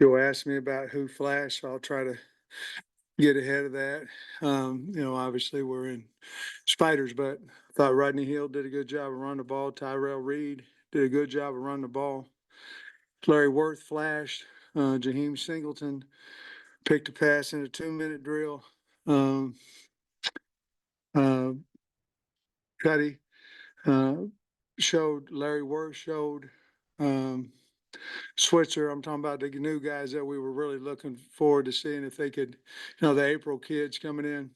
you'll ask me about who flashed, so I'll try to get ahead of that. Obviously we're in spiders, but I thought Rodney Hill did a good job of running the ball. Tyrell Reed did a good job of running the ball. Larry Worth flashed. Jaheim Singleton picked a pass in a 2-minute drill. Um, uh, Cuddy Larry Worth showed. Switzer, I'm talking about the new guys that we were really looking forward to seeing if they could, the April kids coming in.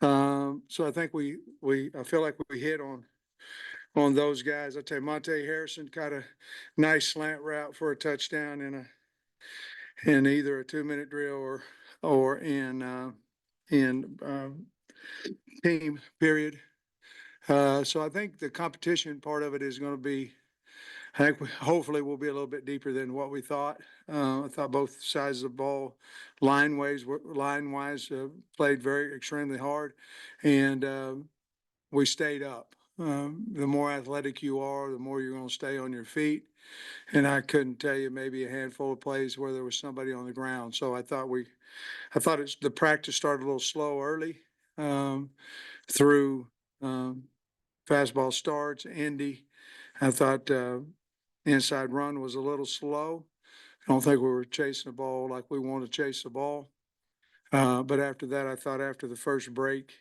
So I think I feel like we hit on those guys. I tell you, Monte Harrison caught a nice slant route for a touchdown in either a 2-minute drill or in team period. So I think the competition part of it is going to be. I think hopefully we'll be a little bit deeper than what we thought. I thought both sides of the ball, line-wise, played extremely hard, and we stayed up. The more athletic you are, the more you're going to stay on your feet. And I couldn't tell you maybe a handful of plays where there was somebody on the ground. So I thought the practice started a little slow early through fastball starts, Indy. I thought inside run was a little slow. I don't think we were chasing the ball like we want to chase the ball. But after that, I thought after the first break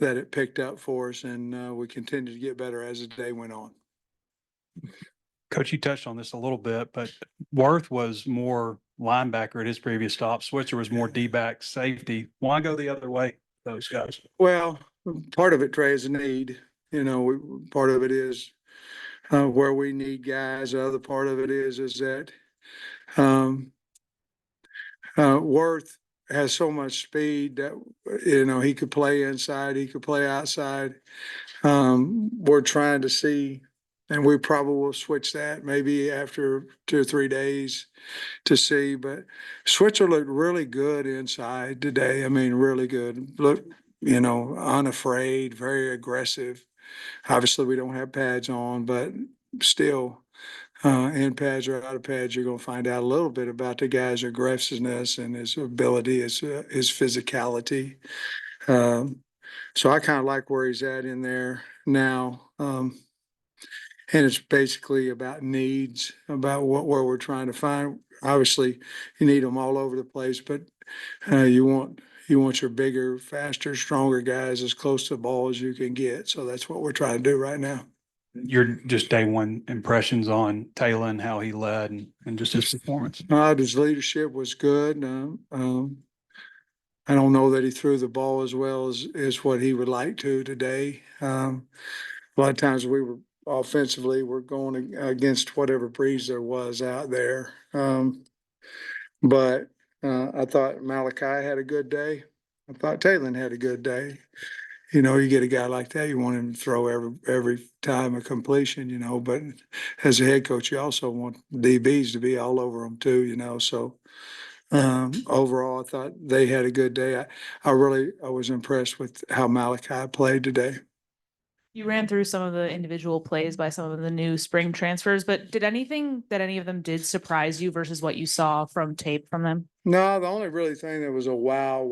that it picked up for us, and we continued to get better as the day went on. Coach, you touched on this a little bit, but Worth was more linebacker at his previous stop. Switzer was more D-back safety. Why go the other way, those guys? Well, part of it, Trey, is a need. Part of it is where we need guys. The other part of it is that Worth has so much speed that he could play inside, he could play outside. We're trying to see, and we probably will switch that maybe after 2 or 3 days to see. But Switzer looked really good inside today. I mean, really good. Look, unafraid, very aggressive. Obviously, we don't have pads on, but still, in pads or out of pads, you're going to find out a little bit about the guy's aggressiveness and his ability, his physicality. So I kind of like where he's at in there now. And it's basically about needs, about where we're trying to find. Obviously, you need them all over the place, but you want your bigger, faster, stronger guys as close to the ball as you can get. So that's what we're trying to do right now. Your just day one impressions on Taylor and how he led and just his performance? His leadership was good. I don't know that he threw the ball as well as what he would like to today. A lot of times we were offensively, we're going against whatever breeze there was out there. But I thought Malachi had a good day. I thought Taylor had a good day. You get a guy like that, you want him to throw every time a completion, but as a head coach, you also want DBs to be all over them too, so overall, I thought they had a good day. I was impressed with how Malachi played today. You ran through some of the individual plays by some of the new spring transfers, but did anything that any of them did surprise you versus what you saw from tape from them? No, the only really thing that was a wow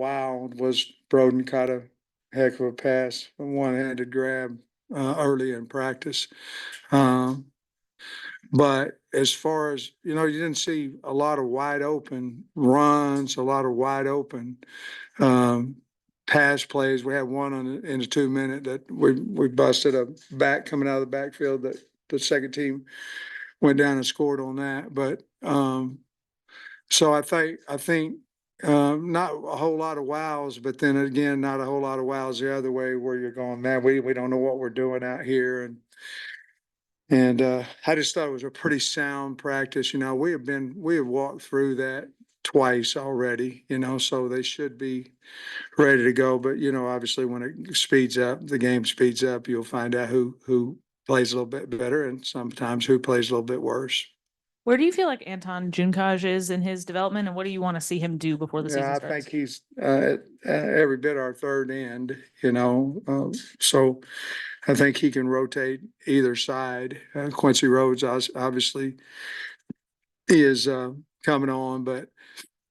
was Broden caught a heck of a pass, a one-handed grab early in practice. But as far as, you didn't see a lot of wide open runs, a lot of wide open pass plays. We had one in the 2-minute that we busted a back coming out of the backfield that the second team went down and scored on that. But so I think not a whole lot of wows, but then again, not a whole lot of wows the other way where you're going, man, we don't know what we're doing out here. And I just thought it was a pretty sound practice. We have walked through that twice already, so they should be ready to go. But, obviously when it speeds up, the game speeds up, you'll find out who plays a little bit better and sometimes who plays a little bit worse. Where do you feel like Anton Junkaj is in his development, and what do you want to see him do before the season starts? I think he's every bit our third end, so I think he can rotate either side. Quincy Rhodes obviously is coming on, but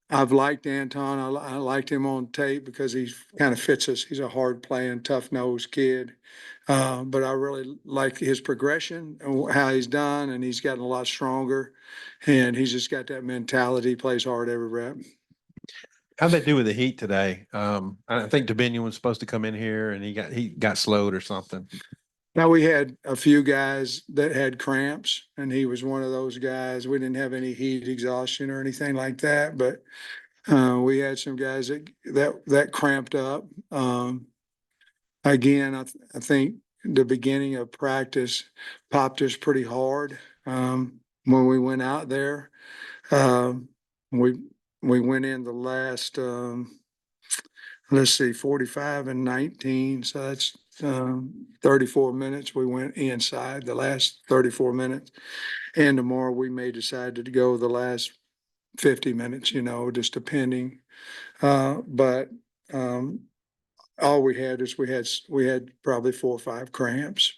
I've liked Anton. I liked him on tape because he kind of fits us. He's a hard playing, tough nosed kid. But I really like his progression and how he's done, and he's gotten a lot stronger. And he's just got that mentality. He plays hard every rep. How'd they do with the heat today? I think Dominion was supposed to come in here and he got slowed or something. Now, we had a few guys that had cramps, and he was one of those guys. We didn't have any heat exhaustion or anything like that, but we had some guys that cramped up. Again, I think the beginning of practice popped us pretty hard when we went out there. Um, we we went in the last let's see, 45 and 19. So that's 34 minutes. We went inside the last 34 minutes. And tomorrow we may decide to go the last 50 minutes, just depending. But all we had is we had probably 4 or 5 cramps.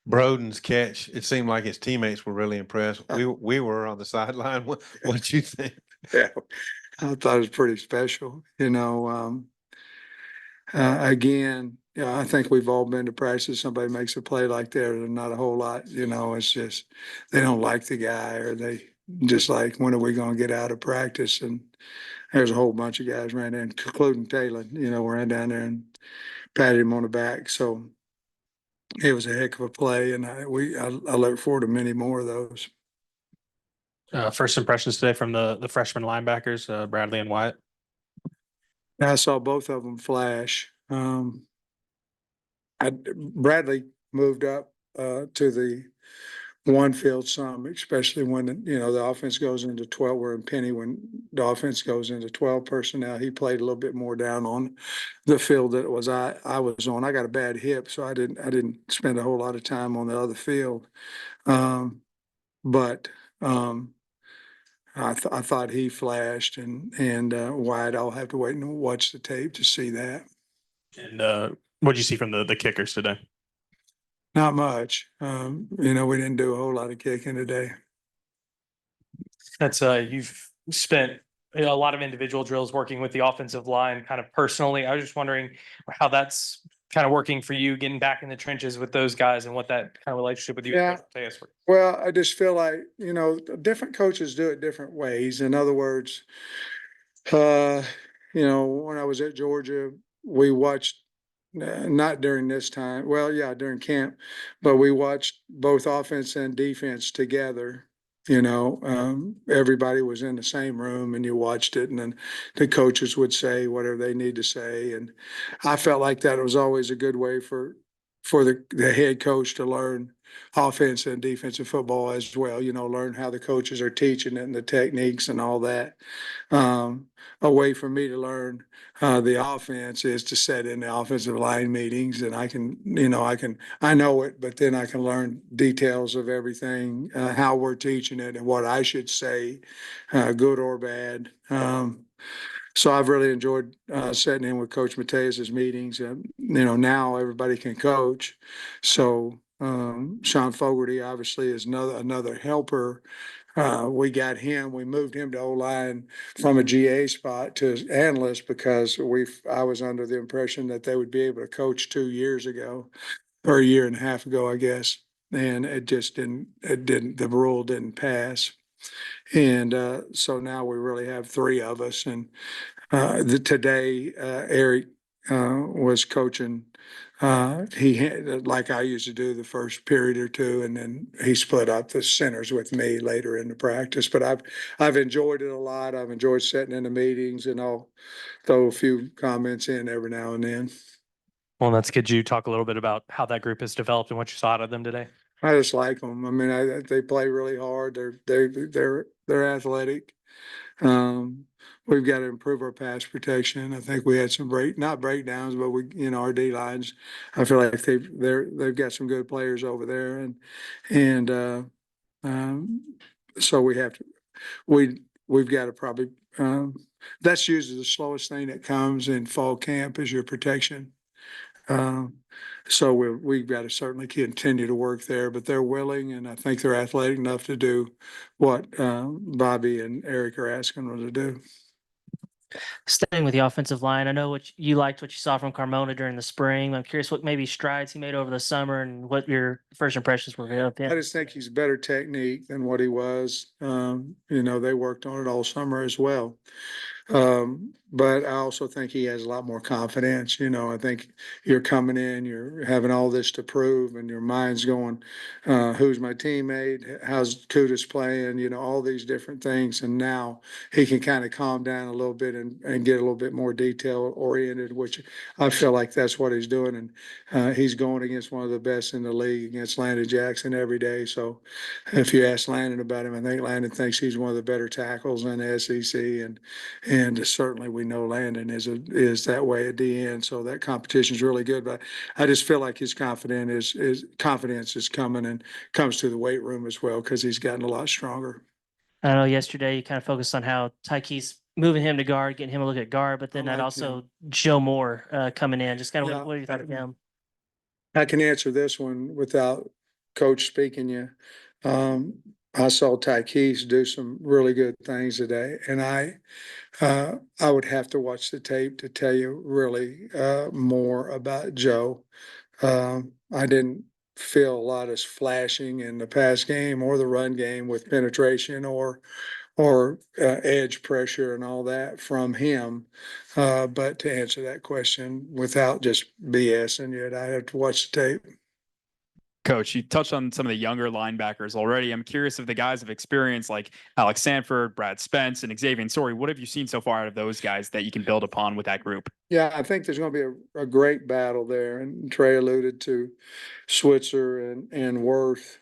Broden's catch, it seemed like his teammates were really impressed. We were on the sideline. What you think? Yeah, I thought it was pretty special. Again, I think we've all been to practice. Somebody makes a play like that, and not a whole lot. It's just they don't like the guy, or they just like, when are we going to get out of practice? And there's a whole bunch of guys ran in, including Taylor. Ran down there and patted him on the back. So it was a heck of a play, and I look forward to many more of those. First impressions today from the freshman linebackers, Bradley and Wyatt. I saw both of them flash. Bradley moved up to the one field some, especially when the offense goes into 12. We're in Penny when the offense goes into 12 personnel. He played a little bit more down on the field that I was on. I got a bad hip, so I didn't spend a whole lot of time on the other field. But I thought he flashed, and Wyatt. I'll have to wait and watch the tape to see that. And what did you see from the kickers today? Not much. We didn't do a whole lot of kicking today. That's you've spent a lot of individual drills working with the offensive line kind of personally. I was just wondering how that's kind of working for you, getting back in the trenches with those guys, and what that kind of relationship with you. Yeah. Well, I just feel like, different coaches do it different ways. In other words, when I was at Georgia, we watched, not during this time, well, yeah, during camp, but we watched both offense and defense together. Everybody was in the same room and you watched it, and then the coaches would say whatever they need to say. And I felt like that was always a good way for the head coach to learn offense and defensive football as well, learn how the coaches are teaching it and the techniques and all that. A way for me to learn the offense is to sit in the offensive line meetings, and I know it, but then I can learn details of everything, how we're teaching it and what I should say, good or bad. So I've really enjoyed sitting in with Coach Mateus's meetings. Now everybody can coach. So Sean Fogarty obviously is another helper. We got him. We moved him to O-line from a GA spot to analyst because I was under the impression that they would be able to coach 2 years ago, or a year and a half ago, I guess. And it just didn't. The rule didn't pass. And so now we really have 3 of us. And today, Eric was coaching. He had, like I used to do, the first period or 2, and then he split up the centers with me later in the practice. But I've enjoyed it a lot. I've enjoyed sitting in the meetings, and I'll throw a few comments in every now and then. Well, that's good. You talk a little bit about how that group has developed and what you saw out of them today. I just like them. I mean, they play really hard. They're athletic. We've got to improve our pass protection. I think we had some not breakdowns, but our D lines, I feel like they've got some good players over there, and so we've got to probably, that's usually the slowest thing that comes in fall camp is your protection. So we've got to certainly continue to work there, but they're willing, and I think they're athletic enough to do what Bobby and Eric are asking them to do. Staying with the offensive line, I know what you liked what you saw from Carmona during the spring. I'm curious what maybe strides he made over the summer and what your first impressions were of him. I just think he's better technique than what he was. They worked on it all summer as well. But I also think he has a lot more confidence. I think you're coming in, you're having all this to prove, and your mind's going, who's my teammate? How's Kudos playing? All these different things. And now he can kind of calm down a little bit and get a little bit more detail oriented, which I feel like that's what he's doing. And he's going against one of the best in the league, against Landon Jackson every day. So if you ask Landon about him, I think Landon thinks he's one of the better tackles in the SEC. And certainly we know Landon is that way at the end. So that competition is really good. But I just feel like his confidence is coming and comes to the weight room as well because he's gotten a lot stronger. I know yesterday you kind of focused on how Tyke's moving him to guard, getting him a look at guard, but then I that like also him. Joe Moore coming in. Just kind of Yeah. what do you thought of him? I can answer this one without Coach speaking you. I saw Tykees do some really good things today, and I would have to watch the tape to tell you really more about Joe. I didn't feel a lot of flashing in the pass game or the run game with penetration or edge pressure and all that from him. But to answer that question without just BSing you, I have to watch the tape. Coach, you touched on some of the younger linebackers already. I'm curious if the guys of experience like Alex Sanford, Brad Spence, and Xavier Sorey, what have you seen so far out of those guys that you can build upon with that group? Yeah, I think there's going to be a great battle there. And Trey alluded to Switzer and Worth.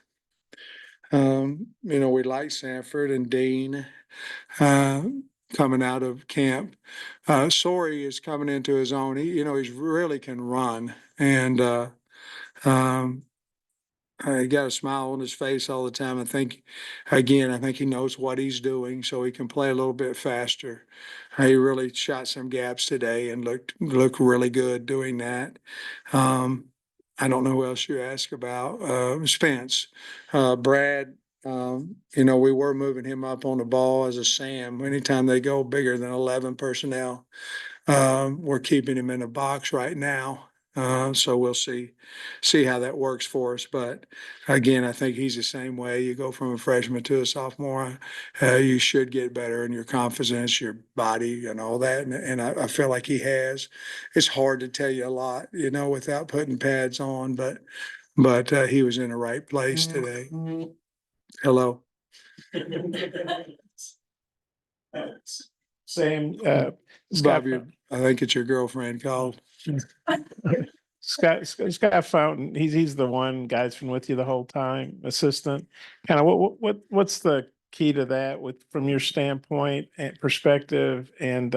We like Sanford and Dean coming out of camp. Sorey is coming into his own. He's really can run. And he got a smile on his face all the time. I think he knows what he's doing, so he can play a little bit faster. He really shot some gaps today and looked really good doing that. I don't know who else you ask about. Spence, Brad. We were moving him up on the ball as a Sam. Anytime they go bigger than 11 personnel, we're keeping him in a box right now. So we'll see how that works for us. But again, I think he's the same way. You go from a freshman to a sophomore, you should get better in your confidence, your body, and all that. And I feel like he has. It's hard to tell you a lot, without putting pads on. But he was in the right place today. Hello. Same, Bobby, I think it's your girlfriend called. Scott Fountain, he's the one guy's been with you the whole time, assistant. Kind of what's the key to that from your standpoint and perspective? And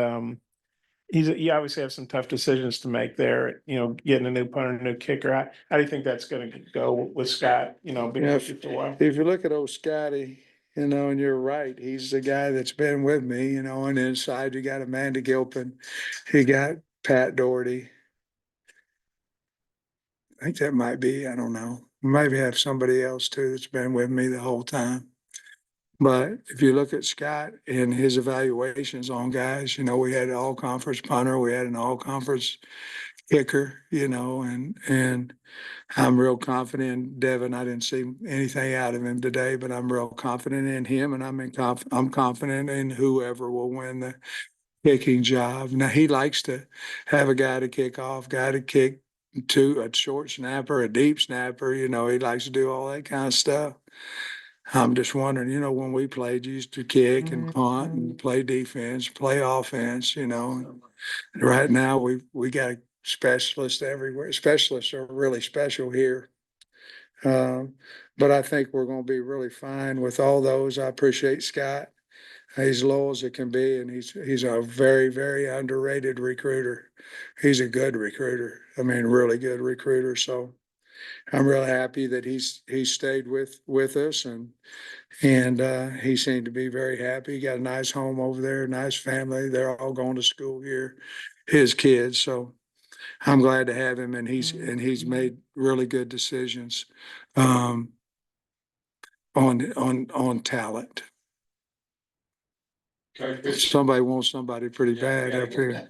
you obviously have some tough decisions to make there, getting a new punter, a new kicker. How do you think that's going to go with Scott, being with you for a while? If you look at old Scotty, and you're right, he's the guy that's been with me, and inside you got Amanda Gilpin, you got Pat Doherty. I think that might be, I don't know, maybe have somebody else too that's been with me the whole time. But if you look at Scott and his evaluations on guys, we had an all conference punter, we had an all conference kicker, and I'm real confident in Devin. I didn't see anything out of him today, but I'm real confident in him, and I'm confident in whoever will win the kicking job. Now he likes to have a guy to kick off, guy to kick to a short snapper, a deep snapper. He likes to do all that kind of stuff. I'm just wondering, when we played, you used to kick and punt and play defense, play offense. Right now we got a specialist everywhere. Specialists are really special here. But I think we're going to be really fine with all those. I appreciate Scott. He's low as it can be, and he's a very, very underrated recruiter. He's a good recruiter. I mean, really good recruiter. So I'm really happy that he stayed with us, and he seemed to be very happy. He got a nice home over there, nice family. They're all going to school here, his kids. So I'm glad to have him, and he's made really good decisions on talent. Somebody wants somebody pretty bad up here.